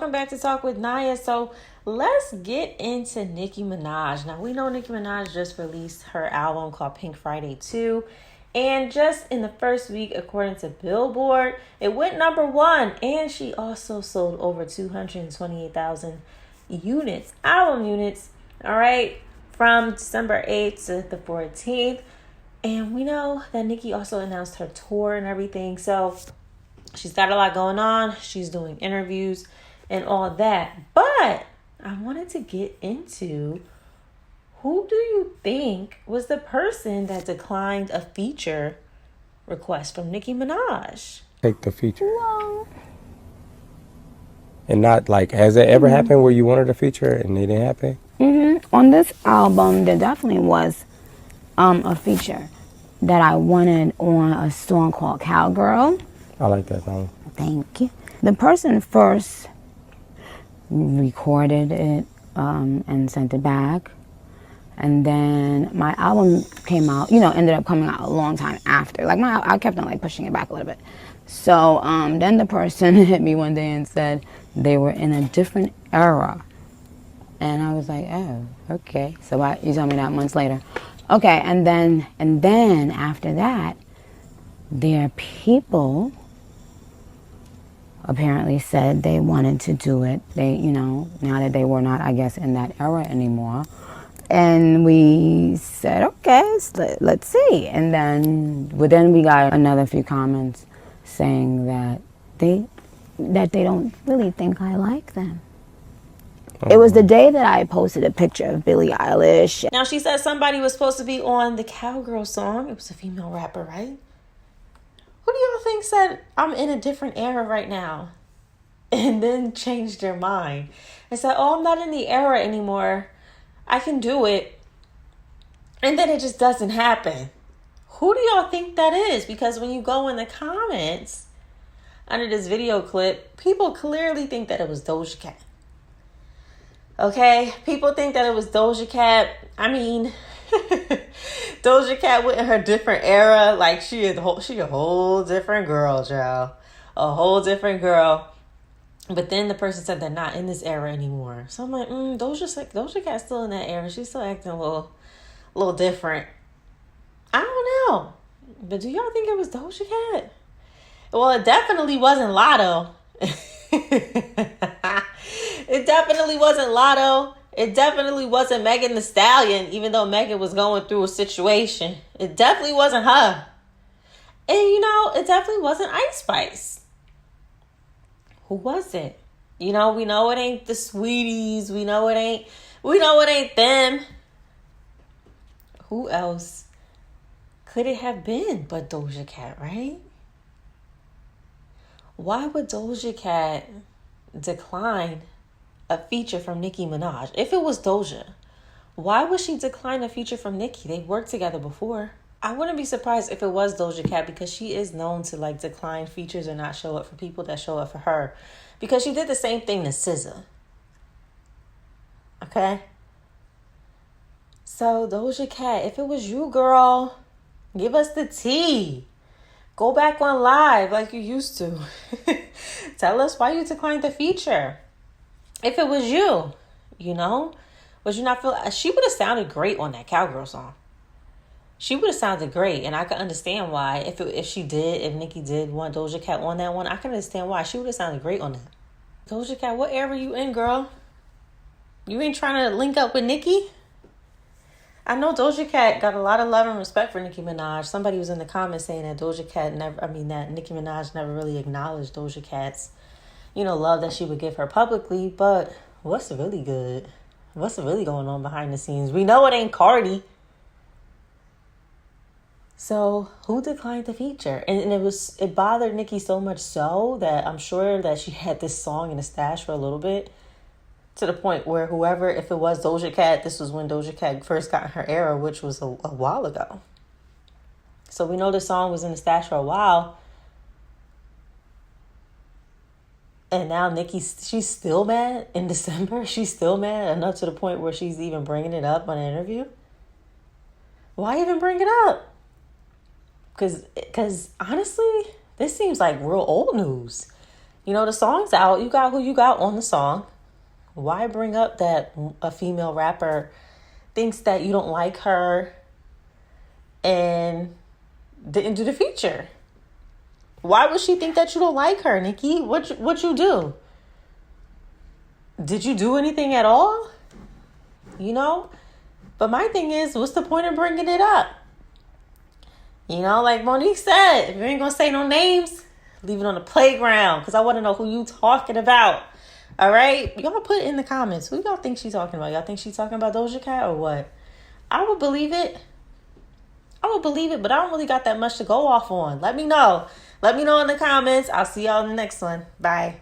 welcome back to Talk with Nia. So let's get into Nicki Minaj. Now we know Nicki Minaj just released her album called Pink Friday 2. And just in the first week, according to Billboard, it went number 1. And she also sold over 228,000 units, album units, all right, from December 8th to the 14th. And we know that Nicki also announced her tour and everything. So she's got a lot going on. She's doing interviews and all that. But I wanted to get into, who do you think was the person that declined a feature request from Nicki Minaj? Take the feature. Well, And not like, has it ever happened where you wanted a feature and it didn't happen? on this album, there definitely was a feature that I wanted on a song called Cowgirl. I like that song. Thank you. The person first recorded it and sent it back. And then my album came out, ended up coming out a long time after. I kept on pushing it back a little bit. So then the person hit me one day and said they were in a different era. And I was like, oh, okay. So you told me that months later. Okay, and then after that, their people apparently said they wanted to do it. They, now that they were not, I guess, in that era anymore. And we said, okay, let's see. And then we got another few comments saying that they don't really think I like them. It was the day that I posted a picture of Billie Eilish. Now, she said somebody was supposed to be on the Cowgirl song. It was a female rapper, right? Who do y'all think said, I'm in a different era right now? And then changed their mind and said, oh, I'm not in the era anymore. I can do it. And then it just doesn't happen. Who do y'all think that is? Because when you go in the comments under this video clip, people clearly think that it was Doja Cat. Okay? People think that it was Doja Cat. I mean, Doja Cat went in her different era. Like, she a whole different girl, child. A whole different girl. But then the person said they're not in this era anymore. So I'm like, Doja Cat's still in that era. She's still acting a little different. I don't know. But do y'all think it was Doja Cat? Well, it definitely wasn't Lotto. It definitely wasn't Lotto. It definitely wasn't Megan Thee Stallion, even though Megan was going through a situation. It definitely wasn't her. And it definitely wasn't Ice Spice. Who was it? We know it ain't the Sweeties. We know it ain't them. Who else could it have been but Doja Cat, right? Why would Doja Cat decline a feature from Nicki Minaj? If it was Doja, why would she decline a feature from Nicki? They worked together before. I wouldn't be surprised if it was Doja Cat, because she is known to decline features or not show up for people that show up for her, because she did the same thing to SZA. Okay? So Doja Cat, if it was you, girl, give us the tea. Go back on live like you used to. Tell us why you declined the feature. If it was you, would you not feel... She would have sounded great on that Cowgirl song. She would have sounded great, and I could understand why. If Nicki did want Doja Cat on that one, I can understand why. She would have sounded great on that. Doja Cat, what era you in, girl? You ain't trying to link up with Nicki? I know Doja Cat got a lot of love and respect for Nicki Minaj. Somebody was in the comments saying that that Nicki Minaj never really acknowledged Doja Cat's, love that she would give her publicly. But what's really good? What's really going on behind the scenes? We know it ain't Cardi. So who declined the feature? And it bothered Nicki so much so that I'm sure that she had this song in the stash for a little bit, to the point where if it was Doja Cat, this was when Doja Cat first got in her era, which was a while ago. So we know the song was in the stash for a while. And now Nicki, she's still mad in December. She's still mad enough to the point where she's even bringing it up on an interview. Why even bring it up? Because honestly, this seems like real old news. You know, the song's out. You got who you got on the song. Why bring up that a female rapper thinks that you don't like her and didn't do the feature? Why would she think that you don't like her, Nicki? What you do? Did you do anything at all? You know? But my thing is, what's the point of bringing it up? You know, like Monique said, if you ain't gonna say no names, leave it on the playground, because I want to know who you talking about. All right? Y'all put it in the comments. Who y'all think she's talking about? Y'all think she's talking about Doja Cat or what? I would believe it. But I don't really got that much to go off on. Let me know. Let me know in the comments. I'll see y'all in the next one. Bye.